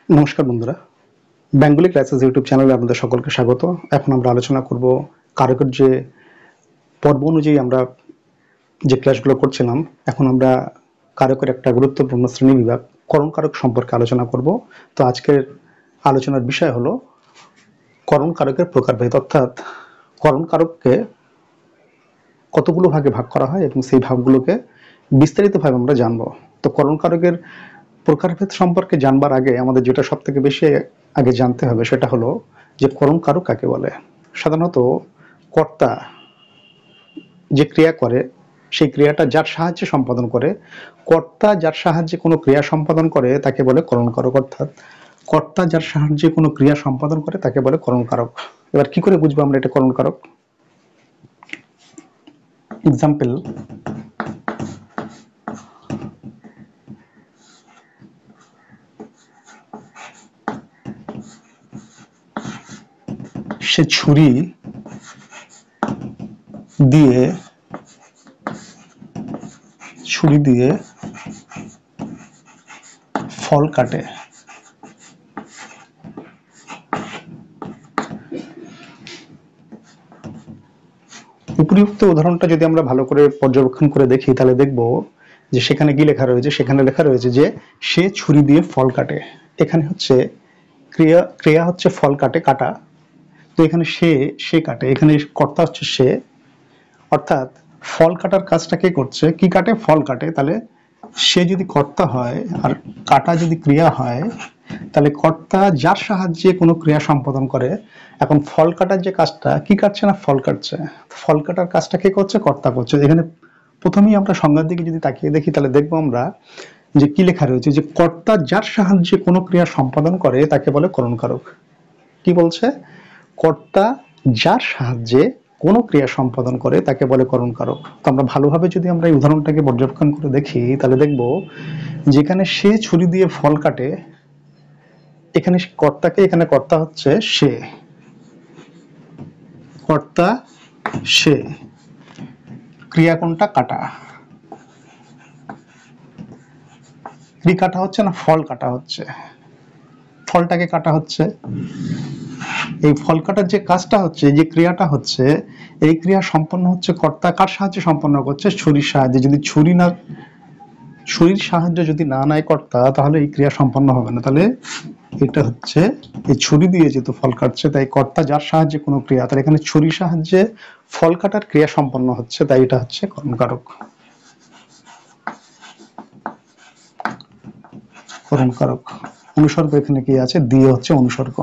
নমস্কার বন্ধুরা, Bengali classes YouTube চ্যানেলে আপনাদের সকলকে স্বাগত। এখন আমরা আলোচনা করব কারকের যে পর্ব অনুযায়ী আমরা যে ক্লাসগুলো করছিলাম। এখন আমরা কারকের একটা গুরুত্বপূর্ণ শ্রেণী বিভাগ করণ কারক সম্পর্কে আলোচনা করব। তো আজকের আলোচনার বিষয় হলো করণ কারকের প্রকারভেদ, অর্থাৎ করণ কারককে কতগুলো ভাগে ভাগ করা হয় এবং সেই ভাগগুলোকে বিস্তারিতভাবে আমরা জানব। তো করণ কারকের প্রকারভেদ সম্পর্কে জানবার আগে আমাদের যেটা সব থেকে বেশি আগে জানতে হবে সেটা হলো যে করণ কারক কাকে বলে। সাধারণত কর্তা যে ক্রিয়া করে সেই ক্রিয়াটা যার সাহায্যে সম্পাদন করে, কর্তা যার সাহায্যে কোনো ক্রিয়া সম্পাদন করে তাকে বলে করণ কারক, অর্থাৎ কর্তা যার সাহায্যে কোনো ক্রিয়া সম্পাদন করে তাকে বলে করণ কারক। এবার কি করে বুঝবো আমরা এটা করণ কারক? এক্সাম্পল, সে ছুরি দিয়ে ফল কাটে। উপরিউক্ত উদাহরণটা যদি আমরা ভালো করে পর্যবেক্ষণ করে দেখি তাহলে দেখব যে সেখানে কি লেখা রয়েছে। সেখানে লেখা রয়েছে যে সে ছুরি দিয়ে ফল কাটে। এখানে হচ্ছে ক্রিয়া হচ্ছে ফল কাটে, কাটা। তো এখানে সে কাটে, এখানে কর্তা হচ্ছে সে, অর্থাৎ ফল কাটার কাজটা কে করছে? কি কাটে? ফল কাটে। তাহলে সে যদি কর্তা হয় আর কাটা যদি ক্রিয়া হয়, তাহলে কর্তা যার সাহায্যে কোনো ক্রিয়া সম্পাদন করে। এখন ফল কাটার যে কাজটা, কি কাটছে না ফল কাটছে, ফল কাটার কাজটা কে করছে? কর্তা করছে। এখানে প্রথমেই আমরা সংজ্ঞার দিকে যদি তাকিয়ে দেখি তাহলে দেখবো আমরা যে কি লেখা রয়েছে যে কর্তা যার সাহায্যে কোনো ক্রিয়া সম্পাদন করে তাকে বলে করণ কারক। কি বলছে? কর্তা যার সাহায্যে কোনো ক্রিয়া সম্পাদন করে তাকে বলে করণ কারক। তো আমরা ভালোভাবে যদি আমরা এই উদাহরণটাকে পর্যবেক্ষণ করে দেখি তাহলে দেখব যেখানে সে ছুরি দিয়ে ফল কাটে, এখানে কর্তাকে, এখানে কর্তা হচ্ছে সে, কর্তা সে, ক্রিয়া কোনটা? কাটা। কি কাটা হচ্ছে না ফল কাটা হচ্ছে, ফলটাকে কাটা হচ্ছে। এই ফল কাটার যে কাজটা হচ্ছে, যে ক্রিয়াটা হচ্ছে, এই ক্রিয়া সম্পন্ন হচ্ছে কর্তা কার সাহায্যে সম্পন্ন করছে? ছুরির সাহায্যে। যদি ছুরির সাহায্য যদি না নেয় কর্তা তাহলে এই ক্রিয়া সম্পন্ন হবে না। তাহলে এটা হচ্ছে এই ছুরি দিয়ে যেহেতু ফল কাটছে তাই কর্তা যার সাহায্যে কোনো ক্রিয়া, তাহলে এখানে ছুরির সাহায্যে ফল কাটার ক্রিয়া সম্পন্ন হচ্ছে, তাই এটা হচ্ছে করণ কারক। করণ কারক অনুসর্গ এখানে কি আছে? দিয়ে হচ্ছে অনুসর্গ।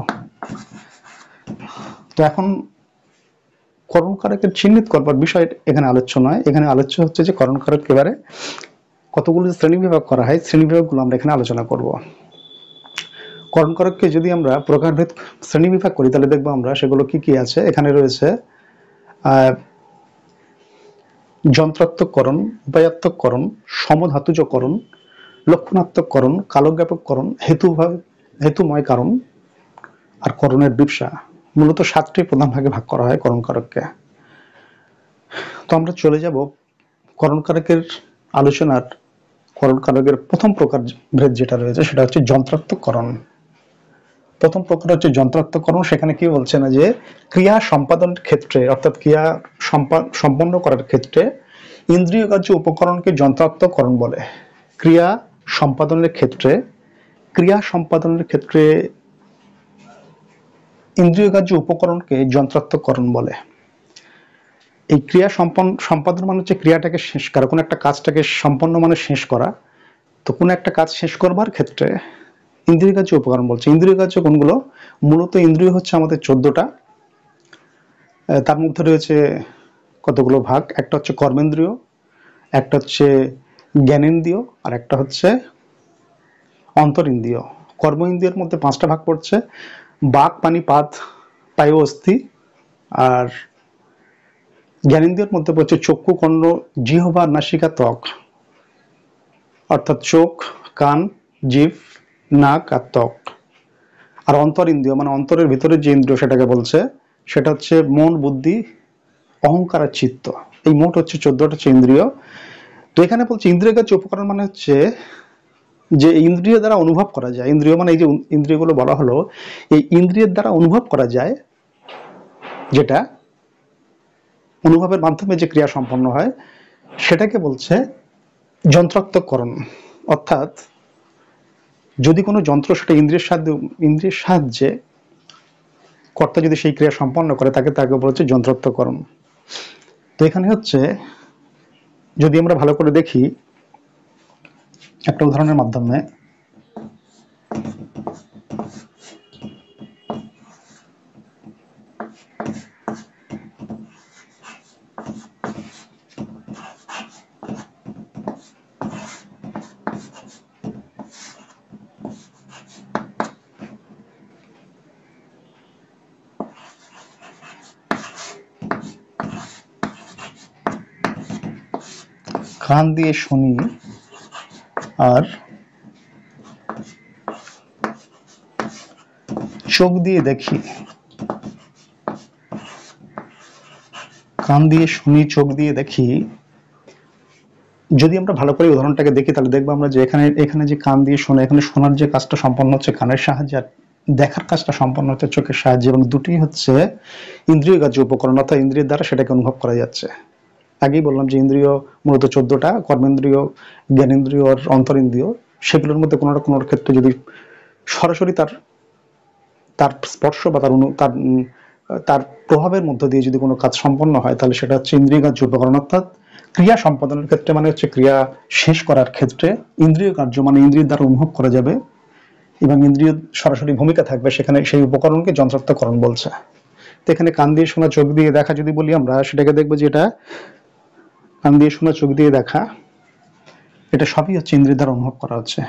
তো এখন করণ কারকের চিহ্নিত করবার বিষয় এখানে আলোচ্য নয়। এখানে আলোচ্য হচ্ছে যে করণ কারক এবারে কতগুলো শ্রেণীবিভাগ করা হয়, শ্রেণীবিভাগগুলো আমরা এখানে আলোচনা করব। করণ কারককে যদি আমরা প্রকারভেদ শ্রেণীবিভাগ করি তাহলে দেখবো আমরা সেগুলো কি কি আছে। এখানে রয়েছে যন্ত্রাত্মককরণ, উপায়াত্মককরণ, সমধাতুজকরণ, লক্ষণাত্মককরণ, কালজ্ঞাপককরণ, হেতুময় কারণ আর করণের বিবসা। মূলত 7টি প্রধান ভাগে ভাগ করা হয় করণ কারককে। তো আমরা চলে যাব করণ কারকের আলোচনার। করণ কারকের প্রথম প্রকারভেদ যেটা রয়েছে সেটা হচ্ছে যন্ত্রাত্মককরণ। প্রথম প্রকার হচ্ছে যন্ত্রাত্মককরণ। সেখানে কি বলছে না যে ক্রিয়া সম্পাদনের ক্ষেত্রে, অর্থাৎ ক্রিয়া সম্পন্ন করার ক্ষেত্রে ইন্দ্রিয়গ্রাহ্য উপকরণকে যন্ত্রাত্মককরণ বলে। ক্রিয়া সম্পাদনের ক্ষেত্রে ইন্দ্রিয়গ্রাহ্য উপকরণকে যন্ত্রাত্মককরণ বলে। এই ক্রিয়া সম্পাদন মানে হচ্ছে ক্রিয়াটাকে শেষ করা, কোনো একটা কাজটাকে সম্পন্ন মানে শেষ করা। তো কোনো একটা কাজ শেষ করবার ক্ষেত্রে ইন্দ্রিয়গ্রাহ্য উপকরণ বলছে। ইন্দ্রিয়গ্রাহ্য কোনগুলো? মূলত ইন্দ্রিয় হচ্ছে আমাদের 14টা। তার মধ্যে রয়েছে কতগুলো ভাগ। একটা হচ্ছে কর্মেন্দ্রিয়, একটা হচ্ছে জ্ঞানেন্দ্রিয়, আর একটা হচ্ছে অন্তরিন্দ্রিয়। কর্ম ইন্দ্রিয়ের মধ্যে 5টা ভাগ পড়ছে: বাক, পানি, পাত, পায়ু, অস্থি। আর জ্ঞানেন্দ্রিয়ের মধ্যে পড়ছে চক্ষু, কর্ণ, জিহ্বা, নাসিকা, ত্বক, অর্থাৎ চোখ, কান, জিভ, নাক আর ত্বক। আর অন্তর ইন্দ্রিয় মানে অন্তরের ভিতরে যে ইন্দ্রিয় সেটাকে বলছে, সেটা হচ্ছে মন, বুদ্ধি, অহংকার আর চিত্ত। এই মোট হচ্ছে 14টা হচ্ছে ইন্দ্রিয়। তো এখানে বলছে ইন্দ্রিয়গ্রাহ্য উপকরণ মানে হচ্ছে যে ইন্দ্রিয় দ্বারা অনুভব করা যায়, ইন্দ্রিয় মানে এই যে ইন্দ্রিয়গুলো বলা হলো, এই ইন্দ্রিয়ের দ্বারা অনুভব করা যায়, যেটা অনুভবের মাধ্যমে যে ক্রিয়া সম্পন্ন হয়, সেটাকে বলছে যন্ত্রাত্মকরণ। অর্থাৎ যদি কোনো যন্ত্র সেটা ইন্দ্রিয়ের সাহায্যে কর্তা যদি সেই ক্রিয়া সম্পন্ন করে, তাকে বলছে যন্ত্রাত্মকরণ। তো এখানে হচ্ছে যদি আমরা ভালো করে দেখি একটা উদাহরণের মাধ্যমে, কান দিয়ে শুনি আর চোখ দিয়ে দেখি, কান দিয়ে শুনি চোখ দিয়ে দেখি, যদি আমরা ভালো করে উদাহরণটাকে দেখি তাহলে দেখবো আমরা যে এখানে যে কান দিয়ে শোনা, এখানে শোনার যে কাজটা সম্পন্ন হচ্ছে কানের সাহায্যে, আর দেখার কাজটা সম্পন্ন হচ্ছে চোখের সাহায্যে, এবং দুটি হচ্ছে ইন্দ্রিয় গ্রাহ্য উপকরণ, অর্থাৎ ইন্দ্রিয়ের দ্বারা সেটাকে অনুভব করা যাচ্ছে। আগেই বললাম যে ইন্দ্রিয় মূলত 14টা, কর্মেন্দ্রিয়, জ্ঞানেন্দ্রিয় আর অন্তরিন্দ্রিয়। সেগুলোর মধ্যে কোনো না কোনো ক্ষেত্রে যদি সরাসরি তার স্পর্শ বা তার প্রভাবের মধ্য দিয়ে যদি কোনো কাজ সম্পন্ন হয়, তাহলে সেটা হচ্ছে ইন্দ্রিয় কার্য উপকরণ। অর্থাৎ ক্রিয়া সম্পাদনের ক্ষেত্রে মানে হচ্ছে ক্রিয়া শেষ করার ক্ষেত্রে ইন্দ্রিয় কার্য মানে ইন্দ্রিয়ের দ্বারা অনুভব করা যাবে এবং ইন্দ্রিয় সরাসরি ভূমিকা থাকবে সেখানে, সেই উপকরণকে যন্ত্রাত্মকরণ বলছে। তো এখানে কান দিয়ে শোনা চোখ দিয়ে দেখা যদি বলি আমরা, সেটাকে দেখবো যে এটা কান দিয়ে শোনা চোখ দিয়ে দেখা, এটা সবই হচ্ছে ইন্দ্রিয়ের দ্বারা অনুভব করা হচ্ছে।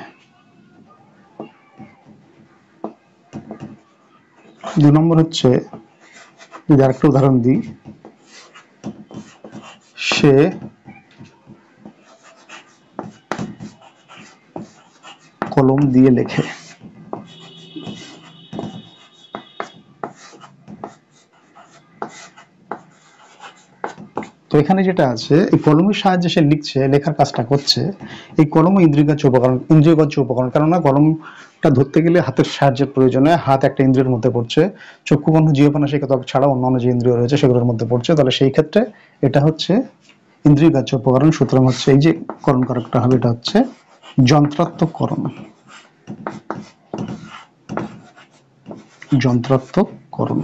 2 নম্বর হচ্ছে যদি আরেকটা উদাহরণ দিই, সে কলম দিয়ে লেখে। তো এখানে যেটা আছে, এই কলমের সাহায্যে সে লিখছে, লেখার কাজটা করছে, এই কলম ইন্দ্রিয়গ্রাহ্য উপকরণ, কেননা কলমটা ধরতে গেলে হাতের সাহায্যের প্রয়োজন হয়, হাত একটা ইন্দ্রিয়ের মধ্যে পড়ছে, চক্ষু কর্ণ জিহ্বা নাসিকা ত্বক ছাড়া অন্যান্য যে ইন্দ্রিয় রয়েছে সেগুলোর মধ্যে পড়ছে, তাহলে সেই ক্ষেত্রে এটা হচ্ছে ইন্দ্রিয়গ্রাহ্য উপকরণ। সুতরাং হচ্ছে এই যে করণ কারকটা হবে, এটা হচ্ছে যন্ত্রাত্মকরণ। যন্ত্রাত্মকরণ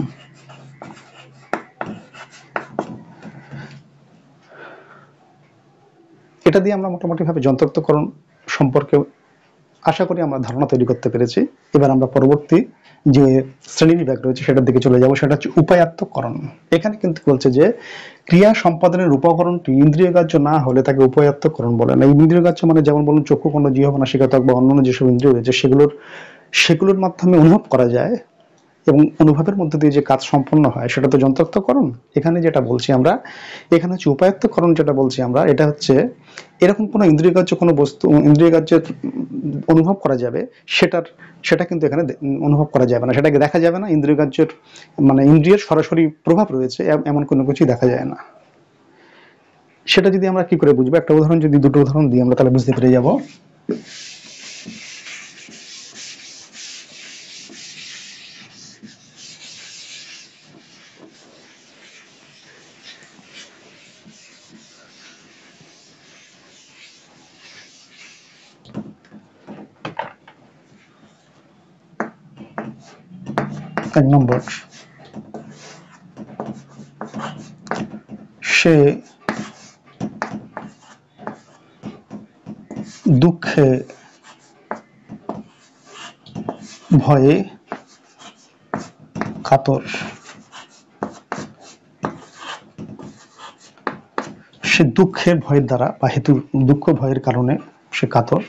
এটা দিয়ে আমরা মোটামুটি ভাবে যন্ত্রাত্মকরণ সম্পর্কে আশা করি আমরা ধারণা তৈরি করতে পেরেছি। এবার আমরা পরবর্তী যে শ্রেণী বিভাগ রয়েছে সেটার দিকে চলে যাব, সেটা হচ্ছে উপায়াত্তকরণ। এখানে কিন্তু বলছে যে ক্রিয়া সম্পাদনের উপকরণটি ইন্দ্রিয়গ্রাহ্য না হলে তাকে উপায়াত্তকরণ বলে না। এই ইন্দ্রিয়গ্রাহ্য মানে যেমন বলুন চক্ষু কর্ণ জিহ্বা নাসিকা ত্বক বা অন্যান্য যেসব ইন্দ্রিয় রয়েছে সেগুলোর মাধ্যমে অনুভব করা যায়, এবং অনুভবের মধ্যে দিয়ে যে কাজ সম্পন্ন হয় সেটা তো যন্ত্রাত্মকরণ। এখানে যেটা বলছি আমরা, এখানে হচ্ছে উপায়াত্তকরণ যেটা বলছি আমরা, এটা হচ্ছে এরকম কোনো ইন্দ্রিয়গ্রাহ্য কোনো বস্তু ইন্দ্রিয়গ্রাহ্যের অনুভব করা যাবে, সেটা কিন্তু এখানে অনুভব করা যাবে না, সেটাকে দেখা যাবে না। ইন্দ্রিয়গ্রাহ্যের মানে ইন্দ্রিয়ের সরাসরি প্রভাব রয়েছে এমন কোনো কিছুই দেখা যায় না। সেটা যদি আমরা কি করে বুঝবো, একটা উদাহরণ যদি দুটো উদাহরণ দিই আমরা তাহলে বুঝতে পেরে যাব। এক নম্বর, সে দুঃখে ভয়ে কাতর। সে দুঃখের ভয়ের দ্বারা বা দুঃখ ভয়ের কারণে সে কাতর।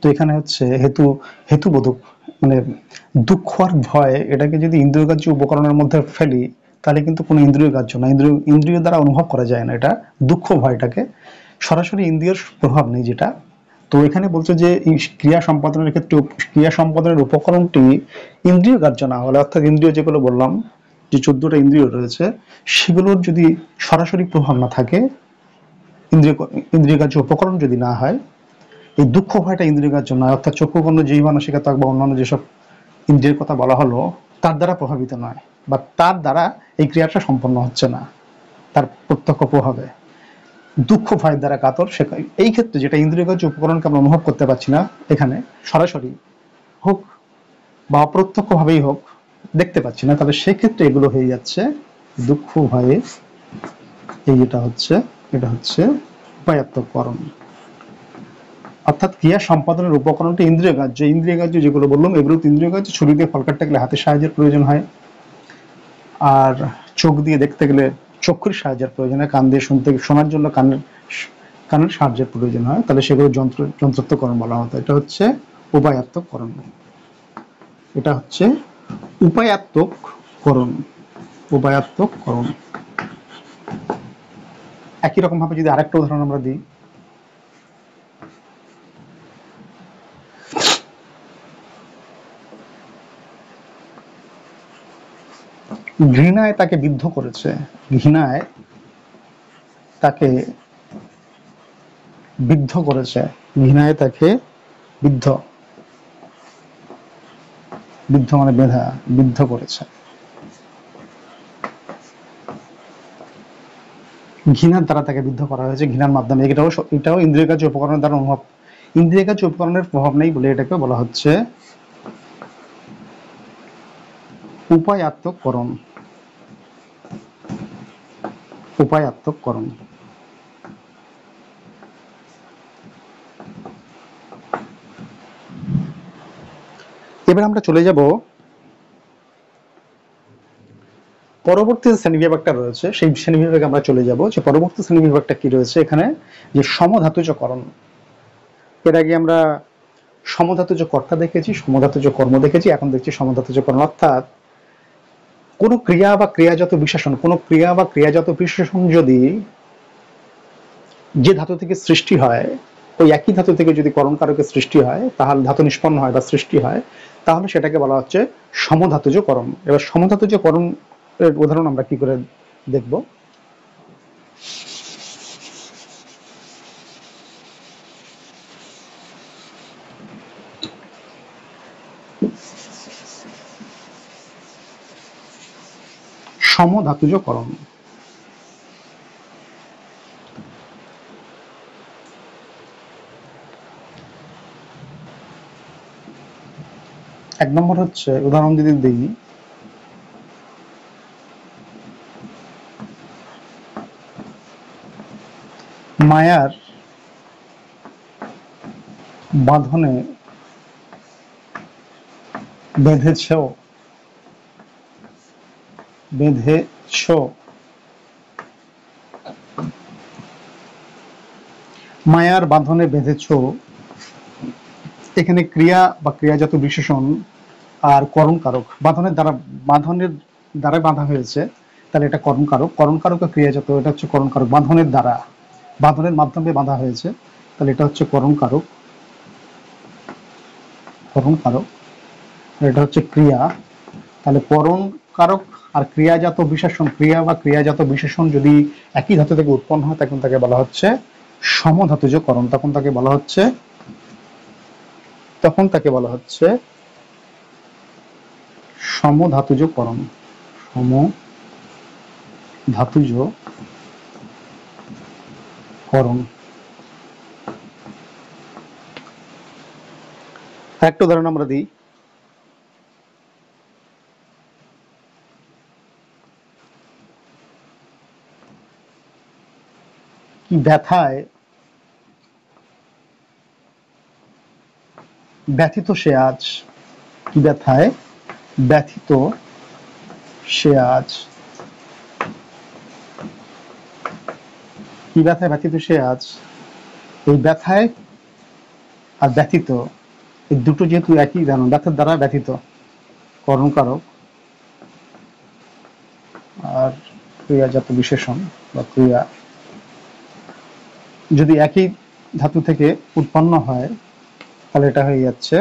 তো এখানে হচ্ছে হেতুবোধক মানে দুঃখ আর ভয়, এটাকে যদি ইন্দ্রিয়গ্রাহ্য উপকরণের মধ্যে ফেলি তাহলে কিন্তু কোনো ইন্দ্রিয়গ্রাহ্য না, ইন্দ্রিয় দ্বারা অনুভব করা যায় না। এটা দুঃখ ভয়টাকে সরাসরি ইন্দ্রিয়ের প্রভাব নেই যেটা। তো এখানে বলছে যে ক্রিয়া সম্পাদনের ক্ষেত্রে ক্রিয়া সম্পাদনের উপকরণটি ইন্দ্রিয়গ্রাহ্য না হলে, অর্থাৎ ইন্দ্রিয় যেগুলো বললাম যে 14টা ইন্দ্রিয় রয়েছে সেগুলোর যদি সরাসরি প্রভাব না থাকে, ইন্দ্রিয়গ্রাহ্য উপকরণ যদি না হয়, এই দুঃখ ভয়টা ইন্দ্রিয়গ্রাহ্য নয়, অর্থাৎ চক্ষু কর্ণ জিহ্বা নাসিকা ত্বক বা অন্যান্য যেসব ইন্দ্রিয়ের কথা বলা হলো তার দ্বারা প্রভাবিত নয়, বা তার দ্বারা এই ক্রিয়াটা সম্পন্ন হচ্ছে না তার প্রত্যক্ষ প্রভাবে। দুঃখ ভয়ের দ্বারা কাতর, সে এই ক্ষেত্রে যেটা ইন্দ্রিয়গ্রাহ্য উপকরণকে আমরা অনুভব করতে পারছি না এখানে সরাসরি হোক বা অপ্রত্যক্ষ ভাবেই হোক দেখতে পাচ্ছি না, তাহলে সেক্ষেত্রে এগুলো হয়ে যাচ্ছে দুঃখ ভয়ে। এই এটা হচ্ছে উপায়াত্মকরণ, অর্থাৎ ক্রিয়া সম্পাদনের উপকরণটি ইন্দ্রিয়গ্রাহ্য। ইন্দ্রিয়গ্রাহ্য যেগুলো বললাম এগুলো ইন্দ্রিয়গ্রাহ্য। ছুরি দিয়ে ফল কাটতে গেলে হাতের সাহায্যের প্রয়োজন হয়, আর চোখ দিয়ে দেখতে গেলে চক্ষুর সাহায্যের প্রয়োজন হয়, কান দিয়ে শোনার জন্য কানের সাহায্যের প্রয়োজন হয়, তাহলে সেগুলো যন্ত্রত্বকরণ বলা হতো। এটা হচ্ছে উপায়াত্মকরণ। এটা হচ্ছে উপায়াত্মকরণ। উপায়াত্মকরণ। একই রকম ভাবে যদি আরেকটা উদাহরণ আমরা দিই, ঘৃণায় তাকে বিদ্ধ করেছে। ঘৃণায় তাকে বিদ্ধ করেছে। ঘৃণায় তাকে বিদ্ধ, বিদ্ধ মানে বেঁধা, বিদ্ধ করেছে। ঘৃণার দ্বারা তাকে বিদ্ধ করা হয়েছে, ঘৃণার মাধ্যমে। এটাও ইন্দ্রিয়গ্রাহ্য উপকরণের দ্বারা অনুভব। ইন্দ্রিয়গ্রাহ্য উপকরণের প্রভাব নেই বলে এটাকে বলা হচ্ছে উপায়াত্মকরণ। উপায়াত্মকরণ। এবার আমরা চলে যাব পরবর্তী শ্রেণীবিভাগটা রয়েছে, সেই শ্রেণীবিভাগে আমরা চলে যাব। যে পরবর্তী শ্রেণীবিভাগটা কি রয়েছে এখানে, যে সমধাতুজকরণ। এর আগে আমরা সমধাতুজ কর্তা দেখেছি, সমধাতুজ কর্ম দেখেছি, এখন দেখছি সমধাতুজকরণ। অর্থাৎ কোন ক্রিয়া বা ক্রিয়াজাত বিশেষণ, কোন ক্রিয়া বা ক্রিয়াজাত বিশেষণ যদি যে ধাতু থেকে সৃষ্টি হয়, ওই একই ধাতু থেকে যদি করণ কারকের সৃষ্টি হয়, তাহলে ধাতু নিষ্পন্ন হয় বা সৃষ্টি হয়, তাহলে সেটাকে বলা হচ্ছে সমধাতুজকরণ। এবার সমধাতুজকরণ এর উদাহরণ আমরা কি করে দেখব। সমধাতুজকরণ। এক নম্বর হচ্ছে, উদাহরণ যদি দিই, মায়ার বাঁধনে বেঁধেছ, বেঁধেছ। মায়ার বাঁধনে বেঁধেছ, এখানে ক্রিয়া বা ক্রিয়াজাত বিশেষণ আর করণ কারক। বাঁধনের দ্বারা বাঁধা হয়েছে, তাহলে এটা করণ কারক। করণ কারক ও ক্রিয়াজাত, এটা হচ্ছে করণ কারক। বাঁধনের দ্বারা, বাঁধনের মাধ্যমে বাঁধা হয়েছে, তাহলে এটা হচ্ছে করণ কারক। করণ কারক। এটা হচ্ছে ক্রিয়া। তাহলে করণ কারক আর ক্রিয়াজাত বিশেষণ, ক্রিয়া বা ক্রিয়াজাত বিশেষণ যদি একই ধাতু থেকে উৎপন্ন হয়, তখন তাকে বলা হচ্ছে সমধাতুজকরণ। তখন তাকে বলা হচ্ছে সমধাতুজকরণ। সমধাতুজকরণ। একটা উদাহরণ আমরা দিই, কি ব্যথায় ব্যথিত সে আজ। কি ব্যথায় ব্যথিত সে আজ। কি ব্যথায় ব্যথিত সে আজ। এই ব্যথায় আর ব্যথিত, এই দুটো যেহেতু একই জানো, ব্যথার দ্বারা ব্যথিত, করণ কারক আর ক্রিয়াজাত বিশেষণ বা ক্রিয়া যদি একই ধাতু থেকে উৎপন্ন হয়, তাহলে এটা হয়ে যাচ্ছে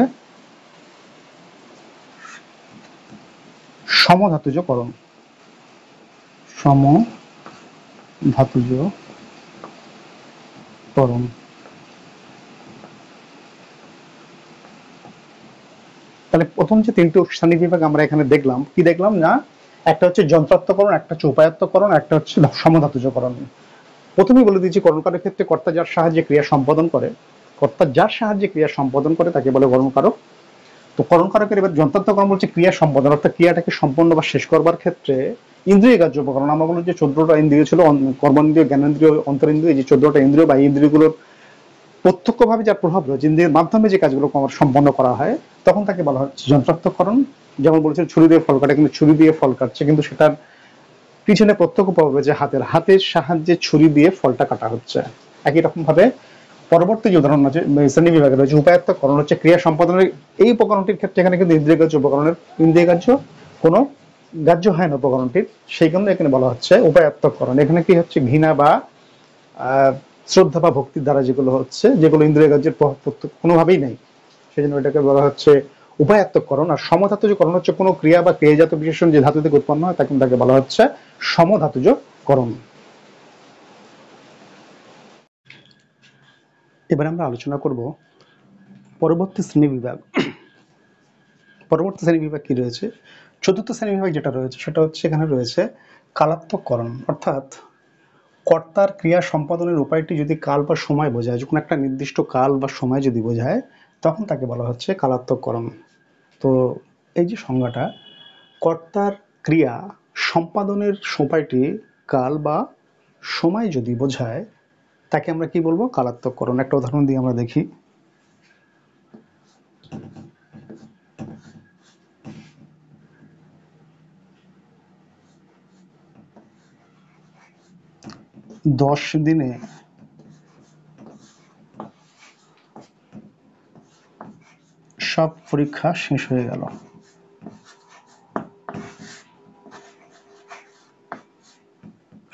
সমধাতুজকরণ। সমধাতুজকরণ। তাহলে প্রথম যে তিনটি শ্রেণী বিভাগ আমরা এখানে দেখলাম, কি দেখলাম না, একটা হচ্ছে যন্ত্রাত্মকরণ, একটা হচ্ছে উপায়াত্তকরণ, একটা হচ্ছে সমধাতুজকরণ। প্রথমেই বলে দিচ্ছি, করণকারের ক্ষেত্রে কর্তা যার সাহায্যে ক্রিয়া সম্পাদন করে, কর্তা যার সাহায্যে ক্রিয়া সম্পাদন করে তাকে বলে করণকারক। তো করণকারকের এবার যন্ত্রাত্মকরণ বলছে ক্রিয়া সম্পাদন, অর্থাৎ ক্রিয়াটাকে সম্পন্ন বা শেষ করবার ক্ষেত্রে ইন্দ্রিয় গ্রাহ্য উপকরণ। আমরা বললাম যে 14টা ইন্দ্রিয় ছিল, কর্মেন্দ্রিয়, জ্ঞানেন্দ্রিয়, অন্তরেন্দ্রিয়, এই যে 14টা ইন্দ্রিয় বা ইন্দ্রিয়গুলোর প্রত্যক্ষভাবে যার প্রভাব রয়েছে, ইন্দ্রিয়ের মাধ্যমে যে কাজগুলো সম্পন্ন করা হয়, তখন তাকে বলা হচ্ছে যন্ত্রাত্মকরণ। যেমন বলেছে ছুরি দিয়ে ফল কাটে, কিন্তু ছুরি দিয়ে ফল কাটছে, কিন্তু সেটার পিছনে প্রত্যক্ষ প্রভাব রয়েছে হাতের সাহায্যে ছুরি দিয়ে ফলটা কাটা হচ্ছে। একই রকম ভাবে পরবর্তী যে উদাহরণ আছে শ্রেণী বিভাগে রয়েছে উপায়াত্তকরণ, হচ্ছে ক্রিয়া সম্পাদনের এই উপকরণটির ক্ষেত্রে এখানে কিন্তু ইন্দ্রিয় গ্রাহ্য উপকরণের ইন্দ্রিয় গ্রাহ্য কোনো গ্রাহ্য হয় না উপকরণটির, সেই কারণে এখানে বলা হচ্ছে উপায়াত্তকরণ। এখানে কি হচ্ছে, ঘৃণা বা শ্রদ্ধা বা ভক্তির দ্বারা যেগুলো হচ্ছে, যেগুলো ইন্দ্রিয় গ্রাহ্যের প্রভাব কোনোভাবেই নেই, সেই জন্য এটাকে বলা হচ্ছে উপায়াত্তকরণ। আর সমধাতুজকরণ হচ্ছে কোনো ক্রিয়া বা ক্রিয়াজাত বিশেষণ যে ধাতু থেকে উৎপন্ন হয় তাকে বলা হচ্ছে সমধাতুজকরণ। এবার আমরা আলোচনা করব পরবর্তী শ্রেণী বিভাগ। পরবর্তী শ্রেণী বিভাগ কি রয়েছে, চতুর্থ শ্রেণী বিভাগ যেটা রয়েছে সেটা হচ্ছে এখানে রয়েছে কালাত্মকরণ, অর্থাৎ কর্তার ক্রিয়া সম্পাদনের উপায়টি যদি কাল বা সময় বোঝায়, যখন একটা নির্দিষ্ট কাল বা সময় যদি বোঝায়, তখন তাকে বলা হচ্ছে কালাত্মকরণ। তো এই যে সংজ্ঞাটা, কর্তার ক্রিয়া সম্পাদনের উপায়টি কাল বা সময় যদি বোঝায়, তাকে আমরা কি বলবো, কালাত্মকরণ। একটা উদাহরণ দিয়ে আমরা দেখি। দশ দিনে সব পরীক্ষা শেষ হয়ে গেল।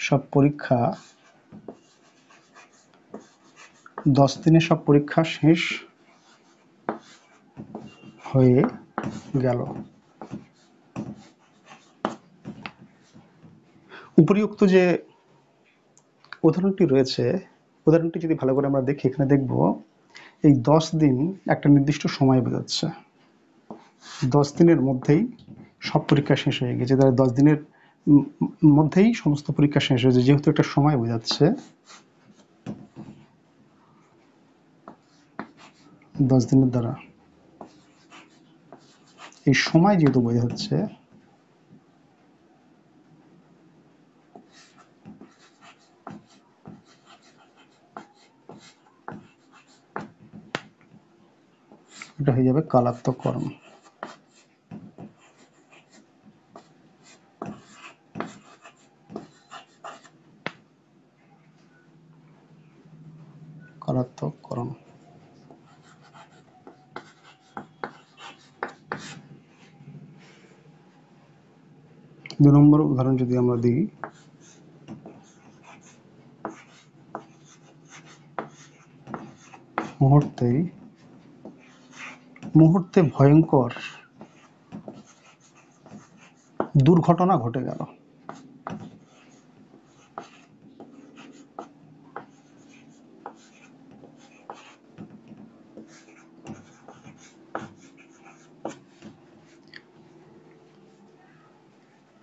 সব পরীক্ষা 10 দিনে সব পরীক্ষা শেষ হয়ে গেল। উপরিউক্ত যে উদাহরণটি রয়েছে, উদাহরণটি যদি ভালো করে আমরা দেখি, এখানে দেখব এই 10 দিন একটা নির্দিষ্ট সময় বোঝাচ্ছে। 10 দিনের মধ্যেই সব পরীক্ষা শেষ হয়ে গেছে, তাহলে 10 দিনের মধ্যেই সমস্ত পরীক্ষা শেষ হয়েছে, যেহেতু একটা সময় বোঝাচ্ছে, 10 দিনের দ্বারা এই সময় যেহেতু বোঝাচ্ছে, এটা হয়ে যাবে কালাত্মকরণ। কালাত্মকরণ। 2 নম্বর উদাহরণ যদি আমরা দিই, মুহূর্তে ভয়ঙ্কর দুর্ঘটনা ঘটে গেল।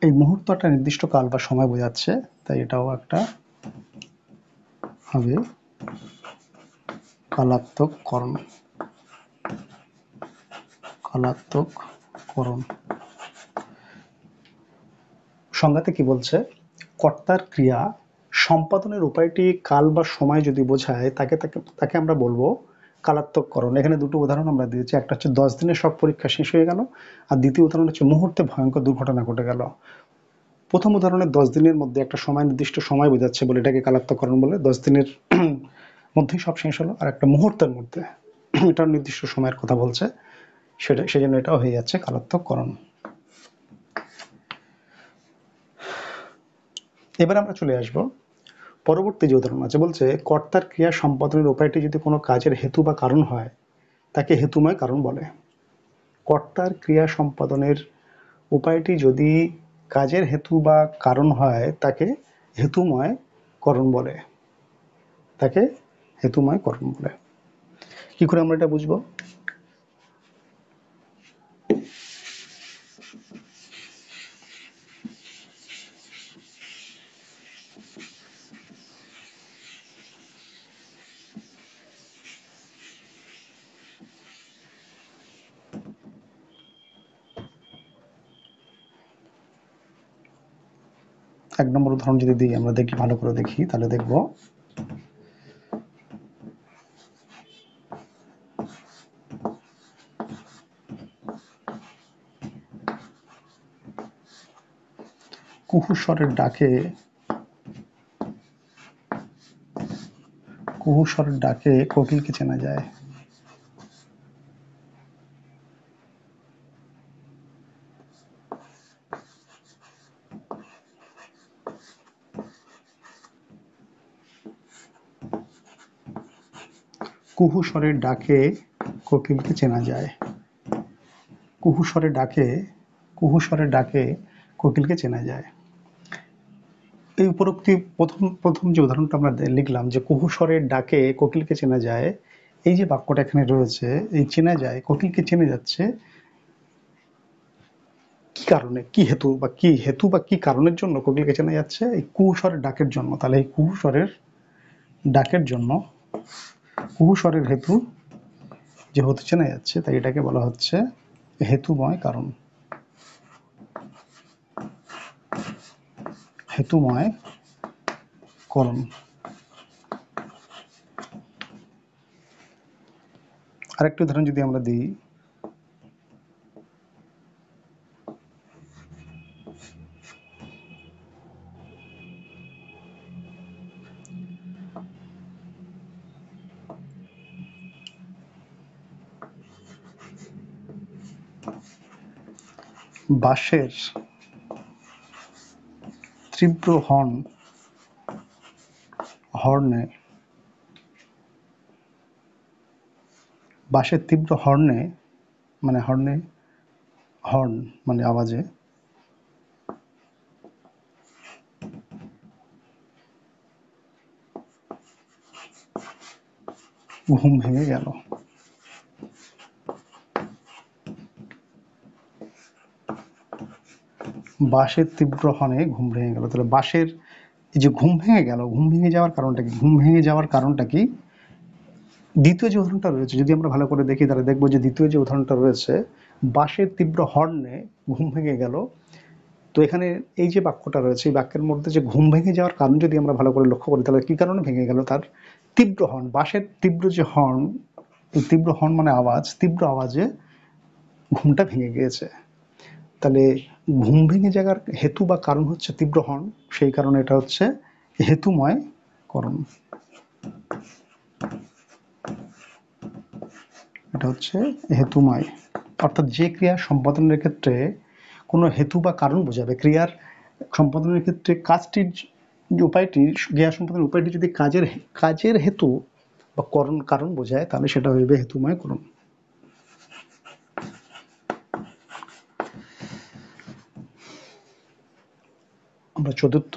এই মুহূর্ত একটা নির্দিষ্ট কাল বা সময় বোঝাচ্ছে, তাই এটাও একটা হবে কালাত্মকরণ। কালাত্মকরণ সংজ্ঞাতে কি বলছে, কর্তার ক্রিয়া সম্পাদনের উপায়টি কাল বা সময় যদি বোঝায়, তাকে তাকে তাকে আমরা বলবো কালাত্মকরণ। এখানে দুটো উদাহরণ আমরা দিয়েছি, একটা হচ্ছে 10 দিনে সব পরীক্ষা শেষ হয়ে গেল, আর দ্বিতীয় উদাহরণ হচ্ছে মুহূর্তে ভয়ঙ্কর দুর্ঘটনা ঘটে গেল। প্রথম উদাহরণে 10 দিনের মধ্যে একটা সময়, নির্দিষ্ট সময় বোঝাচ্ছে বলে এটাকে কালাত্মকরণ বলে, 10 দিনের মধ্যেই সব শেষ হলো। আর একটা মুহূর্তের মধ্যে, এটা নির্দিষ্ট সময়ের কথা বলছে, সেই জন্য এটাও হয়ে যাচ্ছে কালাত্মকরণ। এবার আমরা চলে আসব পরবর্তী যে উদাহরণ আছে, বলছে কর্তার ক্রিয়া সম্পাদনের উপায়টি যদি কোনো কাজের হেতু বা কারণ হয়, তাকে হেতুময় কারণ বলে। কর্তার ক্রিয়া সম্পাদনের উপায়টি যদি কাজের হেতু বা কারণ হয়, তাকে হেতুময় করণ বলে। তাকে হেতুময় করণ বলে। কি করে আমরা এটা বুঝবো? এক নম্বর উদাহরণ যদি দিই, আমরা দেখি, ভালো করে দেখি, তাহলে দেখব কুহু স্বরের ডাকে কোকিলকে চেনা যায়। কুহু স্বরের ডাকে কোকিলকে চেনা যায়। কুহু স্বরের ডাকে কোকিলকে চেনা যায়। এই উপরোক্তি প্রথম যে উদাহরণটা আমরা লিখলাম, যে কুহু স্বরের ডাকে কোকিলকে চেনা যায়, এই যে বাক্যটা এখানে রয়েছে, এই চেনা যায়, কোকিলকে চেনে যাচ্ছে কি কারণে, কি হেতু বা কি কারণের জন্য কোকিলকে চেনা যাচ্ছে? এই কুহু স্বরের ডাকের জন্য। তাহলে এই কুহু স্বরের ডাকের জন্য, কুহু স্বরের হেতু যেহেতু চেনা যাচ্ছে, তাই এটাকে বলা হচ্ছে হেতুময় কারণ। হেতুময় করণ। আরেকটা উদাহরণ যদি আমরা দিই, বাঁশের তীব্র হর্নে বাঁশের তীব্র হর্নে মানে হর্ন মানে আওয়াজে ঘুম ভেঙে গেল। বাঁশের তীব্র হর্নে ঘুম ভেঙে গেল। তাহলে বাঁশের এই যে ঘুম ভেঙে গেল, ঘুম ভেঙে যাওয়ার কারণটা কি? ঘুম ভেঙে যাওয়ার কারণটা কি? দ্বিতীয় যে উদাহরণটা রয়েছে, যদি আমরা ভালো করে দেখি, তাহলে দেখবো যে দ্বিতীয় যে উদাহরণটা রয়েছে, বাঁশের তীব্র হর্নে ঘুম ভেঙে গেল। তো এখানে এই যে বাক্যটা রয়েছে, এই বাক্যের মধ্যে যে ঘুম ভেঙে যাওয়ার কারণ যদি আমরা ভালো করে লক্ষ্য করি, তাহলে কি কারণে ভেঙে গেল? তার তীব্র হর্ন, বাঁশের তীব্র যে হর্ন, এই তীব্র হর্ন মানে আওয়াজ, তীব্র আওয়াজে ঘুমটা ভেঙে গিয়েছে। তাহলে ঘুম ভেঙে যাওয়ার হেতু বা কারণ হচ্ছে তীব্র হর্ন, সেই কারণে এটা হচ্ছে হেতুময় করণ। এটা হচ্ছে হেতুময়, অর্থাৎ যে ক্রিয়া সম্পাদনের ক্ষেত্রে কোনো হেতু বা কারণ বোঝাবে। ক্রিয়ার সম্পাদনের ক্ষেত্রে কাজটির যে উপায়টি, ক্রিয়া সম্পাদনের উপায়টি যদি কাজের হেতু বা কারণ বোঝায়, তাহলে সেটা হইবে হেতুময় করণ। আমরা চতুর্থ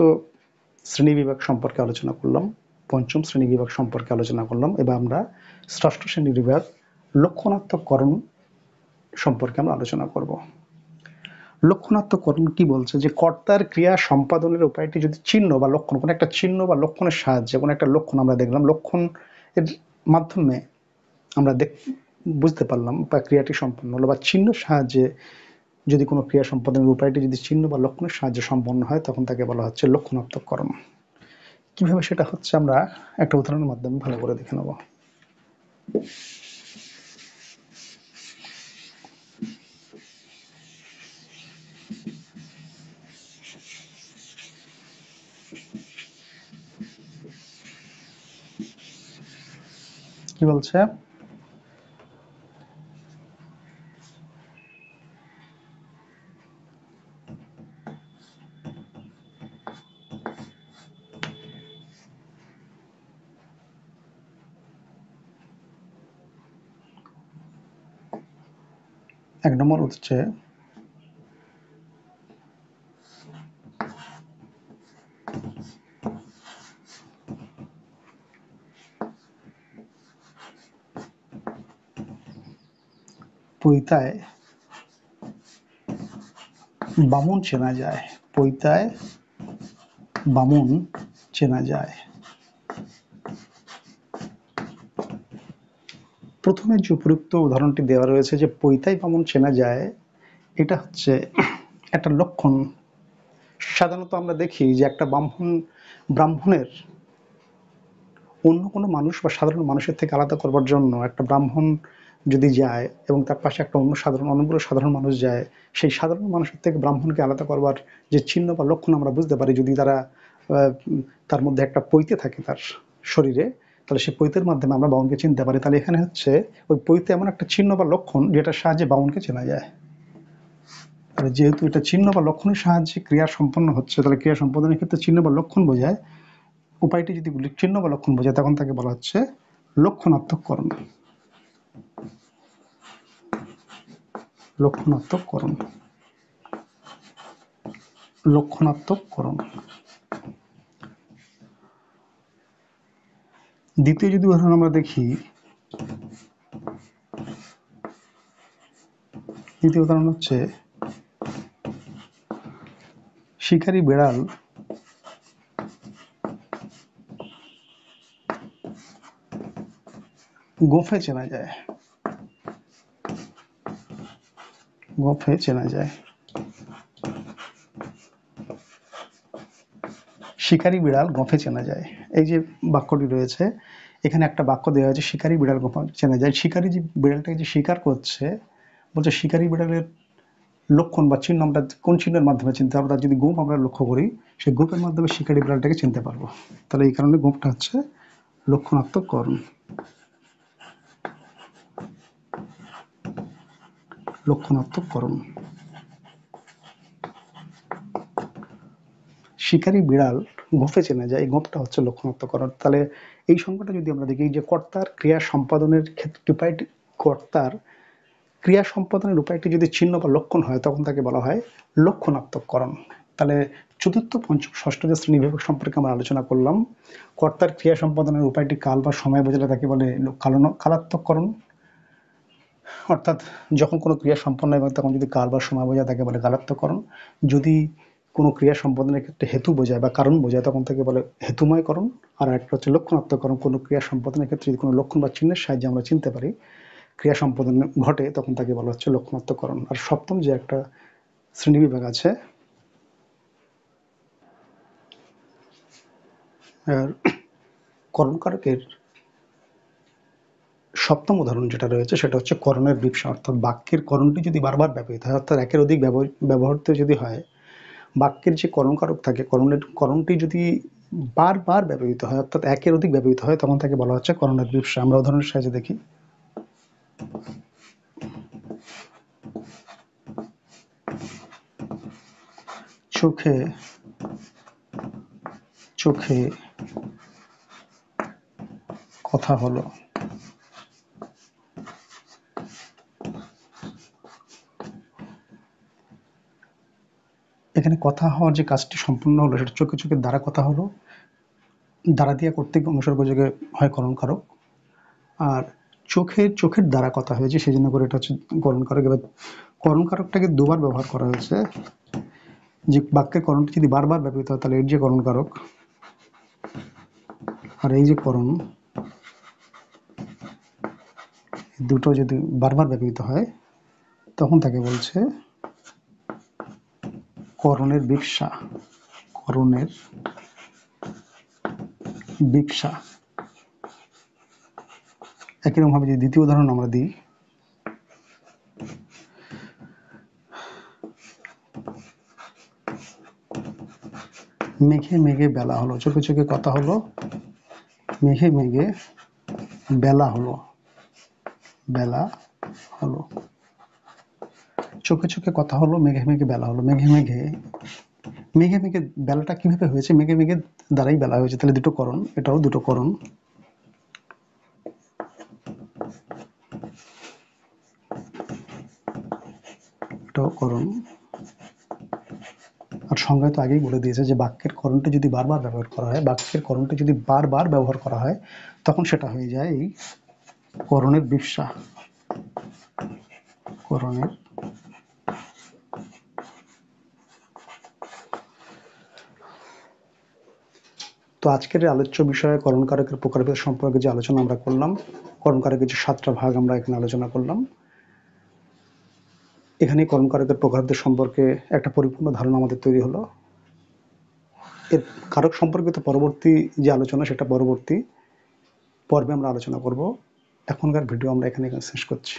শ্রেণী বিভাগ সম্পর্কে আলোচনা করলাম, পঞ্চম শ্রেণী বিভাগ সম্পর্কে আলোচনা করলাম। এবার আমরা ষষ্ঠ শ্রেণী বিভাগ লক্ষণাত্মককরণ সম্পর্কে আমরা আলোচনা করব। লক্ষণাত্মককরণ কি বলছে? যে কর্তার ক্রিয়া সম্পাদনের উপায়টি যদি চিহ্ন বা লক্ষণ, কোনো একটা চিহ্ন বা লক্ষণের সাহায্যে, কোনো একটা লক্ষণ আমরা দেখলাম, লক্ষণ এর মাধ্যমে আমরা বুঝতে পারলাম বা ক্রিয়াটি সম্পন্ন হলো, বা চিহ্নের সাহায্যে যদি কোনো ক্রিয়া সম্পাদনের উপায়টি যদি চিহ্ন বা লক্ষণের সাহায্যে সম্পন্ন হয়, তখন তাকে বলা হচ্ছে লক্ষণাত্মককরণ। কিভাবে সেটা হচ্ছে আমরা একটা উদাহরণের মাধ্যমে ভালো করে দেখে নেব। কি বলছে? এক নম্বর হচ্ছে পৈতায় বামুন চেনা যায়। পৈতায় বামুন চেনা যায়। প্রথমে যে উপযুক্ত উদাহরণটি দেওয়া রয়েছে, যে পৈতায় বামুন চেনা যায়, এটা হচ্ছে একটা লক্ষণ সাধারণত আমরা দেখি যে একটা ব্রাহ্মণের অন্য কোনো মানুষ বা সাধারণ মানুষের থেকে আলাদা করবার জন্য একটা ব্রাহ্মণ যদি যায় এবং তার পাশে একটা অন্যগুলো সাধারণ মানুষ যায়, সেই সাধারণ মানুষের থেকে ব্রাহ্মণকে আলাদা করবার যে চিহ্ন বা লক্ষণ আমরা বুঝতে পারি, যদি তার মধ্যে একটা পৈতে থাকে তার শরীরে, তাহলে সেই পৈতের মাধ্যমে আমরা বাউনকে চিনতে পারি। তাহলে এখানে হচ্ছে ওই পৈতে এমন একটা চিহ্ন বা লক্ষণ যেটার সাহায্যে বাউনকে চেনা যায়। আর যেহেতু এটা চিহ্ন বা লক্ষণের সাহায্যে ক্রিয়া সম্পন্ন হচ্ছে, তাহলে ক্রিয়া সম্পাদনের ক্ষেত্রে চিহ্ন বা লক্ষণ বোঝায়। উপায়টি যদি চিহ্ন বা লক্ষণ বোঝায়, তখন তাকে বলা হচ্ছে লক্ষণাত্মককরণ। লক্ষণাত্মককরণ। লক্ষণাত্মককরণ। দ্বিতীয় যদি উদাহরণ আমরা দেখি, দ্বিতীয় উদাহরণ হচ্ছে শিকারী বিড়াল গোফে চেনা যায়। গোফে চেনা যায়। শিকারী বিড়াল গোফে চেনা যায়, এই যে বাক্যটি রয়েছে এখানে, একটা বাক্য দেওয়া হয়েছে শিকারী বিড়াল গোফে চেনা যায়। শিকারী যে বিড়ালটাকে যে শিকার করছে, বলছে শিকারী বিড়ালের লক্ষণ বা চিহ্ন আমরা কোন চিহ্নের মাধ্যমে চিনতে পারবো? তার যদি গোপ আমরা লক্ষ্য করি, সেই গোপের মাধ্যমে শিকারী বিড়ালটাকে চিনতে পারবো। তাহলে এই কারণে গোপটা হচ্ছে লক্ষণাত্মককরণ। লক্ষণাত্মককরণ। শিকারী বিড়াল গোফে চেনা যায়, এই গোপটা হচ্ছে লক্ষণাত্মককরণ। তাহলে এই সংখ্যাটা যদি আমরা দেখি, যে কর্তার ক্রিয়া সম্পাদনের ক্ষেত্রে উপায়টি, কর্তার ক্রিয়া সম্পাদনের উপায়টি যদি চিহ্ন বা লক্ষণ হয়, তখন তাকে বলা হয় লক্ষণাত্মককরণ। তাহলে চতুর্থ, পঞ্চম, ষষ্ঠ যে শ্রেণী বিভাগ সম্পর্কে আমরা আলোচনা করলাম, কর্তার ক্রিয়া সম্পাদনের উপায়টি কাল বা সময় বোঝালে তাকে বলে কালাত্মককরণ। অর্থাৎ যখন কোনো ক্রিয়া সম্পন্ন হয় তখন যদি কাল বা সময় বোঝায় তাকে বলে কালাত্মককরণ। যদি কোনো ক্রিয়া সম্পাদনের ক্ষেত্রে হেতু বোঝায় বা কারণ বোঝায় তখন তাকে বলে হেতুময়করণ। আর একটা হচ্ছে লক্ষণাত্মককরণ, কোনো ক্রিয়া সম্পাদনের ক্ষেত্রে যদি কোনো লক্ষণ বা চিহ্নের সাহায্যে আমরা চিনতে পারি ক্রিয়া সম্পাদন ঘটে, তখন তাকে বলা হচ্ছে লক্ষণাত্মককরণ। আর সপ্তম যে একটা শ্রেণীবিভাগ আছে, করণকারকের সপ্তম উদাহরণ যেটা রয়েছে সেটা হচ্ছে করণের বিপসা। অর্থাৎ বাক্যের করণটি যদি বারবার ব্যবহৃত হয়, অর্থাৎ একের অধিক ব্যবহৃত যদি হয়, বাক্যের যে করণকারক থাকে, করণটি যদি বারবার ব্যবহৃত হয়, অর্থাৎ একের অধিক ব্যবহৃত হয়, তখন তাকে বলা হচ্ছে করণের বিপসা। আমরা উদাহরণের সাহায্যে দেখি। চোখে চোখে কথা হলো। এখানে কথা হওয়ার যে কাজটি সম্পূর্ণ হলো সেটা চোখে চোখের দ্বারা কথা হলো। দ্বারা দিয়ে কর্তৃক অনুসর্গযোগে হয় করণকারক। আর চোখের দ্বারা কথা হয়েছে, সেই জন্য করে এটা হচ্ছে করণকারক। এবার করণকারকটাকে দুবার ব্যবহার করা হয়েছে। যে বাক্যের করণটি যদি বারবার ব্যবহৃত হয়, তাহলে এর যে করণকারক আর এই যে করণ, দুটো যদি বারবার ব্যবহৃত হয়, তখন তাকে বলছে করণের বিপসা। করণের বিপসা। একইরকম ভাবে যদি দ্বিতীয় উদাহরণ আমরা দিই, মেঘে মেঘে বেলা হলো। চোখে চোখে কথা হলো, মেঘে মেঘে বেলা হলো। বেলা হলো। চোখে চোখে কথা হলো, মেঘে মেঘে বেলা হলো। মেঘে মেঘে বেলাটা কিভাবে হয়েছে? মেঘে মেঘে দ্বারাই বেলা হয়েছে। তাহলে দুটো করণ, এটাও দুটো করণ। এটাও করণ। আর সংজ্ঞায় তো আগেই বলে দিয়েছে যে বাক্যের করণটি যদি বারবার ব্যবহার করা হয়, বাক্যের করণটি যদি বারবার ব্যবহার করা হয়, তখন সেটা হয়ে যায় এই করণের বিপসা। করণের। তো আজকের আলোচ্য বিষয়ে করণকারকের প্রকারভেদ সম্পর্কে যে আলোচনা আমরা করলাম, করণকারকের যে 7টা ভাগ আমরা এখানে আলোচনা করলাম, এখানে করণকারকের প্রকারভেদ সম্পর্কে একটা পরিপূর্ণ ধারণা আমাদের তৈরি হলো। এর কারক সম্পর্কিত পরবর্তী যে আলোচনা সেটা পরবর্তী পর্বে আমরা আলোচনা করব। এখনকার ভিডিও আমরা এখানে শেষ করছি।